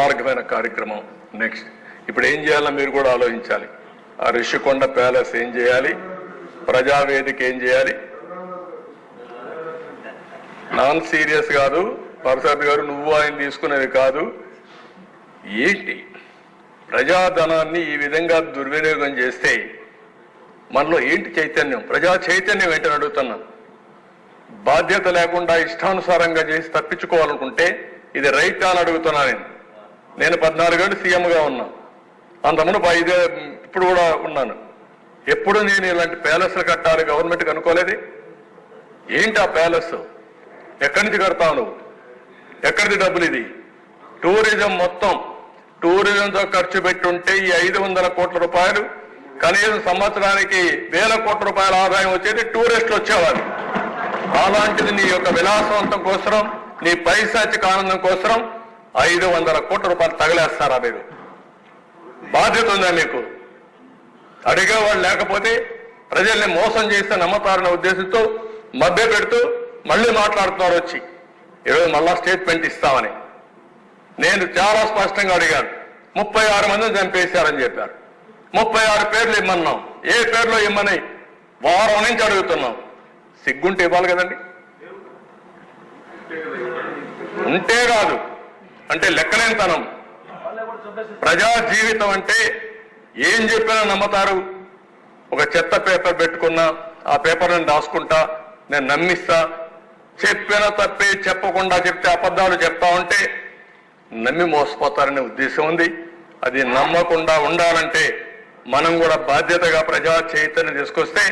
మార్గమైన కార్యక్రమం. నెక్స్ట్ ఇప్పుడు ఏం చేయాలో మీరు కూడా ఆలోచించాలి. ఆ రిషికొండ ప్యాలెస్ ఏం చేయాలి, ప్రజావేదిక ఏం చేయాలి. నాన్ సీరియస్ కాదు పరసాద్ గారు, నువ్వు ఆయన తీసుకునేది కాదు. ఏంటి ప్రజాధనాన్ని ఈ విధంగా దుర్వినియోగం చేస్తే మనలో ఏంటి చైతన్యం, ప్రజా చైతన్యం ఏంటని అడుగుతున్నాం. బాధ్యత లేకుండా ఇష్టానుసారంగా చేసి తప్పించుకోవాలనుకుంటే ఇది రైట్ అని అడుగుతున్నా. నేను 14 ఏళ్ళు సీఎంగా ఉన్నా, అంతకుముందు 5 ఇప్పుడు కూడా ఉన్నాను. ఎప్పుడు నేను ఇలాంటి ప్యాలెస్లు కట్టాలి గవర్నమెంట్కి అనుకోలేదు. ఏంటి ఆ ప్యాలెస్, ఎక్కడి నుంచి కడతావు నువ్వు, ఎక్కడిది డబ్బులు? ఇది టూరిజం, మొత్తం టూరిజంతో ఖర్చు పెట్టుంటే ఈ 500 కోట్ల రూపాయలు కనీసం సంవత్సరానికి 1000 కోట్ల రూపాయల ఆదాయం వచ్చేది టూరిస్టులు వచ్చేవారు. అలాంటిది నీ యొక్క విలాసవంతం కోసం, నీ పైశాచిక ఆనందం కోసం 500 కోట్ల రూపాయలు తగిలేస్తారా? మీరు బాధ్యత ఉందా మీకు? అడిగేవాళ్ళు లేకపోతే ప్రజల్ని మోసం చేస్తే నమ్మతారనే ఉద్దేశంతో మభ్య పెడుతూ మళ్ళీ మాట్లాడుతున్నారు వచ్చి ఈరోజు మళ్ళా స్టేట్మెంట్ ఇస్తామని. నేను చాలా స్పష్టంగా అడిగాను. 36 మందిని చంపేశారని చెప్పారు. 36 పేర్లు ఇమ్మన్నాం. ఏ పేర్లో ఇమ్మని వారం నుంచి అడుగుతున్నాం. సిగ్గుంటే ఇవ్వాలి కదండి. ఉంటే కాదు అంటే లెక్కలేనితనం. ప్రజా జీవితం అంటే ఏం చెప్పినా నమ్మతారు. ఒక చెత్త పేపర్ పెట్టుకున్నా ఆ పేపర్ నేను రాసుకుంటా, నేను నమ్మిస్తా. చెప్పిన తప్పే చెప్పకుండా చెప్తే అబద్ధాలు చెప్తా ఉంటే నమ్మి మోసపోతారనే ఉద్దేశం ఉంది. అది నమ్మకుండా ఉండాలంటే మనం కూడా బాధ్యతగా ప్రజా చైతన్యం తీసుకొస్తే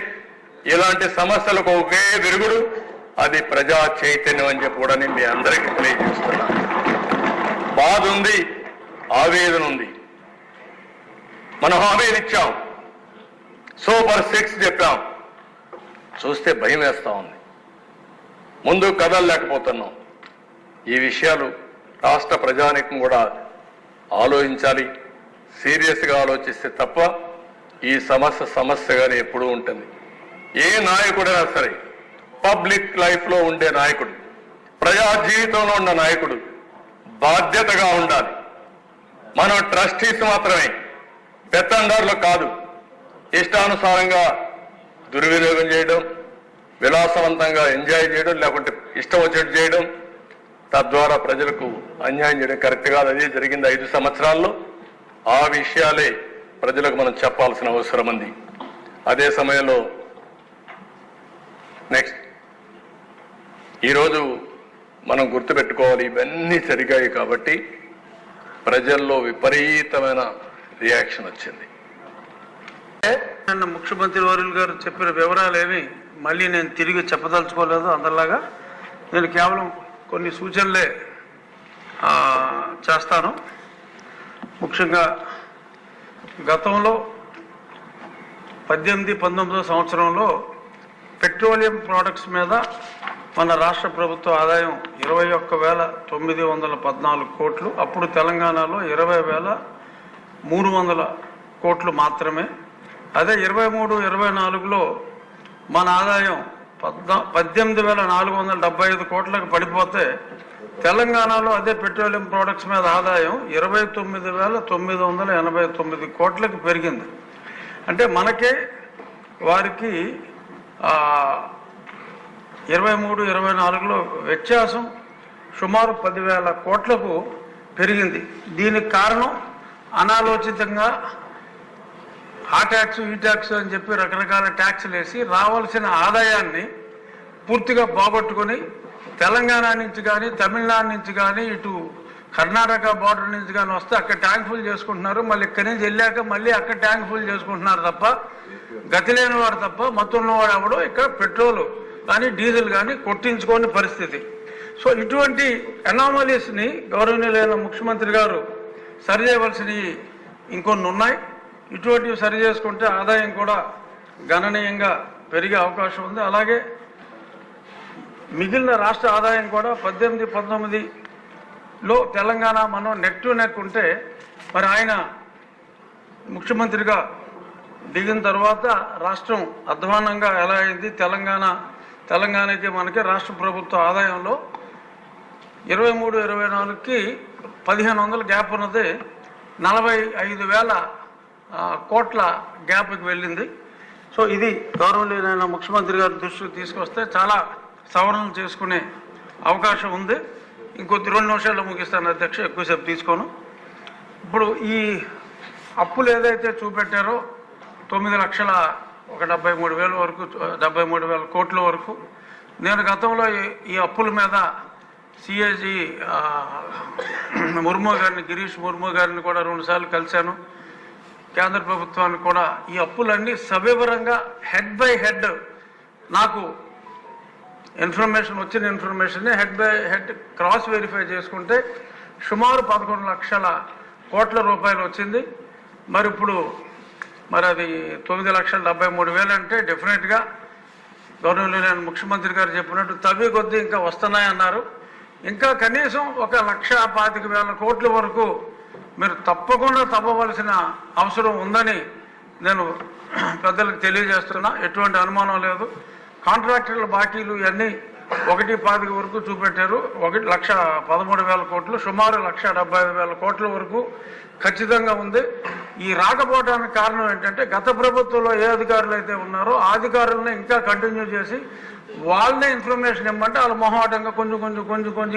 ఇలాంటి సమస్యలకు ఒకే విరుగుడు, అది ప్రజా చైతన్యం అని చెప్పి కూడా నేను మీ అందరికీ తెలియజేస్తున్నాను. బాధ ఉంది, ఆవేదన ఉంది. మనం హామీలు ఇచ్చాం, సూపర్ 6 చెప్పాం. చూస్తే భయం వేస్తా ఉంది. ముందు కదలలేకపోతున్నాం. ఈ విషయాలు రాష్ట్ర ప్రజానీకం కూడా ఆలోచించాలి. సీరియస్గా ఆలోచిస్తే తప్ప ఈ సమస్యగానే ఎప్పుడూ ఉంటుంది. ఏ నాయకుడైనా సరే, పబ్లిక్ లైఫ్లో ఉండే నాయకుడు, ప్రజా జీవితంలో ఉన్న నాయకుడు బాధ్యతగా ఉండాలి. మనం ట్రస్టీస్ మాత్రమే, పెత్తందారులు కాదు. ఇష్టానుసారంగా దుర్వినియోగం చేయడం, విలాసవంతంగా ఎంజాయ్ చేయడం, లేకుంటే ఇష్టం వచ్చేట్టు చేయడం, తద్వారా ప్రజలకు అన్యాయం చేయడం కరెక్ట్ కాదు. అదే జరిగింది 5 సంవత్సరాల్లో. ఆ విషయాలే ప్రజలకు మనం చెప్పాల్సిన అవసరం ఉంది. అదే సమయంలో నెక్స్ట్ ఈరోజు మనం గుర్తుపెట్టుకోవాలి, ఇవన్నీ జరిగాయి కాబట్టి ప్రజల్లో విపరీతమైన రియాక్షన్ వచ్చింది. ముఖ్యమంత్రి వర్యులు గారు చెప్పిన వివరాలేమి మళ్ళీ నేను తిరిగి చెప్పదలుచుకోలేదు. అందరిలాగా నేను కేవలం కొన్ని సూచనలే చేస్తాను. ముఖ్యంగా గతంలో 18-19 సంవత్సరంలో పెట్రోలియం ప్రోడక్ట్స్ మీద మన రాష్ట్ర ప్రభుత్వ ఆదాయం 21,914 కోట్లు. అప్పుడు తెలంగాణలో 20,300 కోట్లు మాత్రమే. అదే 23-24లో మన ఆదాయం 18,475 కోట్లకు పడిపోతే తెలంగాణలో అదే పెట్రోలియం ప్రోడక్ట్స్ మీద ఆదాయం 29,989 కోట్లకు పెరిగింది. అంటే మనకే వారికి 23-24లో వ్యత్యాసం సుమారు 10,000 కోట్లకు పెరిగింది. దీనికి కారణం అనాలోచితంగా ఆ ట్యాక్స్ ఈ ట్యాక్స్ అని చెప్పి రకరకాల ట్యాక్స్లు వేసి రావాల్సిన ఆదాయాన్ని పూర్తిగా పోగొట్టుకొని తెలంగాణ నుంచి కానీ, తమిళనాడు నుంచి కానీ, ఇటు కర్ణాటక బార్డర్ నుంచి కానీ వస్తే అక్కడ ట్యాంక్ ఫుల్ చేసుకుంటున్నారు. మళ్ళీ ఇక్కడి నుంచి వెళ్ళాక మళ్ళీ అక్కడ ట్యాంక్ ఫుల్ చేసుకుంటున్నారు తప్ప, గతి లేనివాడు తప్ప మత్తున్నవాడు ఎవడో ఇక్కడ పెట్రోల్ కానీ డీజిల్ కానీ కొట్టించుకోని పరిస్థితి. సో ఇటువంటి అనామలీస్ని గౌరవనీయులైన ముఖ్యమంత్రి గారు సరిచేయవలసినవి ఇంకొన్ని ఉన్నాయి. ఇటువంటివి సరి చేసుకుంటే ఆదాయం కూడా గణనీయంగా పెరిగే అవకాశం ఉంది. అలాగే మిగిలిన రాష్ట్ర ఆదాయం కూడా 18-19లో తెలంగాణ మనం నెక్ టు నెక్ ఉంటే, మరి ఆయన ముఖ్యమంత్రిగా దిగిన తర్వాత రాష్ట్రం అధ్వానంగా ఎలా అయింది, తెలంగాణకి మనకి రాష్ట్ర ప్రభుత్వ ఆదాయంలో 23-24కి 1500 గ్యాప్ ఉన్నది 45,000 కోట్ల గ్యాప్కి వెళ్ళింది. సో ఇది గౌరవనీయులైన ముఖ్యమంత్రి గారి దృష్టికి తీసుకొస్తే చాలా సవరణలు చేసుకునే అవకాశం ఉంది. ఇంకొద్ది 2 నిమిషాల్లో ముగిస్తాను అధ్యక్ష, ఎక్కువసేపు తీసుకోను. ఇప్పుడు ఈ అప్పులు ఏదైతే చూపెట్టారో 9,73,000 వరకు, 73,000 కోట్ల వరకు, నేను గతంలో ఈ అప్పుల మీద సిఏజీ ముర్ము గారిని, గిరీష్ ముర్ము గారిని కూడా 2 సార్లు కలిశాను. కేంద్ర ప్రభుత్వానికి కూడా ఈ అప్పులన్నీ సవివరంగా హెడ్ బై హెడ్ నాకు ఇన్ఫర్మేషన్, వచ్చిన information head by head cross verify చేసుకుంటే సుమారు 11 లక్షల కోట్ల రూపాయలు వచ్చింది. మరి ఇప్పుడు అది 9,73,000 అంటే డెఫినెట్గా గవర్నమెంట్ ముఖ్యమంత్రి గారు చెప్పినట్టు తవ్వి కొద్దీ ఇంకా వస్తున్నాయన్నారు. ఇంకా కనీసం 1,25,000 కోట్ల వరకు మీరు తప్పకుండా తవ్వవలసిన అవసరం ఉందని నేను పెద్దలకు తెలియజేస్తున్నా. ఎటువంటి అనుమానం లేదు. కాంట్రాక్టర్ల బాకీలు ఇవన్నీ 1,25,000 వరకు చూపెట్టారు. 1,13,000 కోట్లు, సుమారు 1,75,000 కోట్ల వరకు ఖచ్చితంగా ఉంది. ఈ రాకపోవడానికి కారణం ఏంటంటే గత ప్రభుత్వంలో ఏ అధికారులు అయితే ఉన్నారో ఆ అధికారులను ఇంకా కంటిన్యూ చేసి వాళ్ళనే ఇన్ఫర్మేషన్ ఇవ్వమంటే వాళ్ళ మొహమాటంగా కొంచెం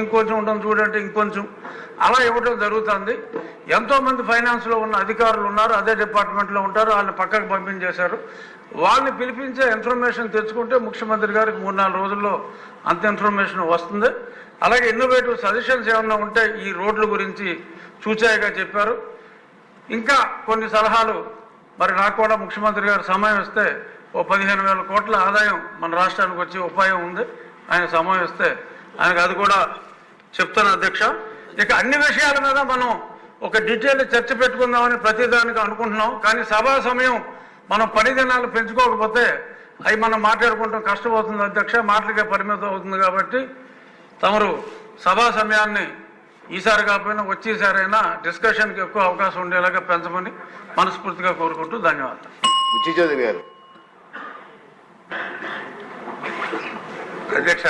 ఇంకొంచెం ఉండడం చూడంటే ఇంకొంచెం అలా ఇవ్వడం జరుగుతుంది. ఎంతోమంది ఫైనాన్స్లో ఉన్న అధికారులు ఉన్నారు, అదే డిపార్ట్మెంట్లో ఉంటారు, వాళ్ళని పక్కకు పంపించేశారు. వాళ్ళని పిలిపించే ఇన్ఫర్మేషన్ తెచ్చుకుంటే ముఖ్యమంత్రి గారికి 3-4 రోజుల్లో అంత ఇన్ఫర్మేషన్ వస్తుంది. అలాగే ఇన్నోవేటివ్ సజెషన్స్ ఏమన్నా ఉంటే ఈ రోడ్ల గురించి చూచాయిగా చెప్పారు. ఇంకా కొన్ని సలహాలు మరి నాకు కూడా ముఖ్యమంత్రి గారు సమయం ఇస్తే 15,000 కోట్ల ఆదాయం మన రాష్ట్రానికి వచ్చే ఉపాయం ఉంది. ఆయన సమయం ఇస్తే ఆయనకు అది కూడా చెప్తాను అధ్యక్ష. ఇక అన్ని విషయాల మీద మనం ఒక డీటెయిల్ చర్చ పెట్టుకుందామని ప్రతిదానికి అనుకుంటున్నాం. కానీ సభా సమయం మనం 10 దినాలు పెంచుకోకపోతే అవి మనం మాట్లాడుకుంటాం కష్టమవుతుంది అధ్యక్ష, మాటలకే పరిమితం అవుతుంది. కాబట్టి తమరు సభా సమయాన్ని ఈసారి కాకపోయినా వచ్చేసారైనా డిస్కషన్కి ఎక్కువ అవకాశం ఉండేలాగా పెంచమని మనస్ఫూర్తిగా కోరుకుంటూ ధన్యవాదాలు. బుచ్చి చౌదరి గారు. అధ్యక్ష,